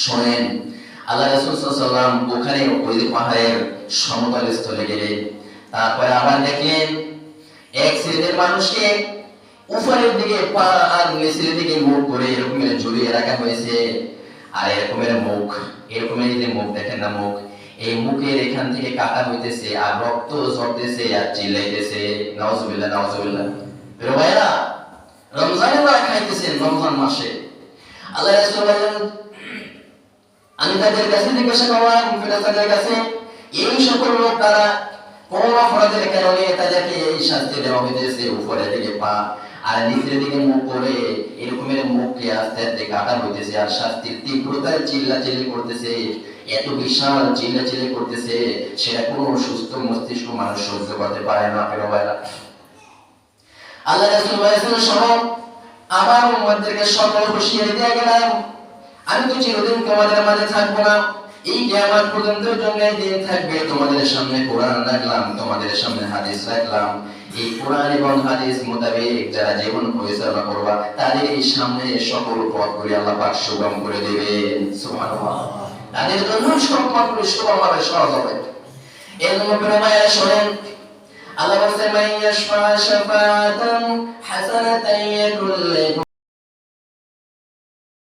শোনেন, আল্লাহ রাসূল সাল্লাল্লাহু আলাইহি ওয়াসাল্লাম ওখানে ওই যে পাহাড়ের সমতল স্থলে গেলেন। তারপরে আবার দেখলেন এক শ্রেণীর মানুষকে উপরের দিকে পা আর নিচের দিকে মুখ করে এরকম ঝুলিয়ে রাখা হয়েছে। আর এরকমের মুখ, এরকমের যে মুখ দেখেন না, মুখ, এই মুখের এখান থেকে কাটা হইতেছে আর রক্ত ঝরতেছে আর চিল্লাইতেছে নাউজুবিল্লাহ নাউজুবিল্লাহ। প্রিয় ভাইরা, রমজানে তারা খাইতেছেন, রমজান মাসে। আল্লাহ রাসূল বলেন, আমি তাদের কাছে জিজ্ঞাসা করলাম, ফেরেশতাদের কাছে, এই সকল লোক তারা কোন অপরাধের কারণে তাদেরকে এই শাস্তি দেওয়া হইতেছে? উপরের দিকে পা আর নিচের দিকে মুখ করে এরকমের মুখকে আস্তে আস্তে কাটা হইতেছে আর শাস্তির তীব্রতায় চিল্লাচিল্লি করতেছে, এত বিশাল চিল্লাচিল্লি করতেছে, সেটা কোনো সুস্থ মস্তিষ্ক মানুষ সহ্য করতে পারে না। প্রিয় ভাইরা, আল্লাহ রাসূল বলেছেন, শোনো, আমার উম্মতদেরকে সকল হুঁশিয়ারি দিয়ে গেলাম, আমি তো চিরদিন তোমাদের মাঝে থাকবো না, এই কিয়ামত পর্যন্ত জঙ্গের দিন থাকবে। তোমাদের সামনে কোরআন রাখলাম, তোমাদের সামনে হাদিস রাখলাম, এই কোরআন এবং হাদিস মোতাবেক যারা জীবন পরিচালনা করবা তাদের এই সামনে সকল পথগুলি আল্লাহ পাক সুগম করে দেবেন। সুবহানাল্লাহ, তাদের জন্য সব পথগুলি সুগম হবে, সহজ হবে। এর জন্য প্রিয় ভাইরা শোনেন, আল্লাহ বলেন, মান ইয়াশফা শাফাআতান হাসানাতান ইয়াকুল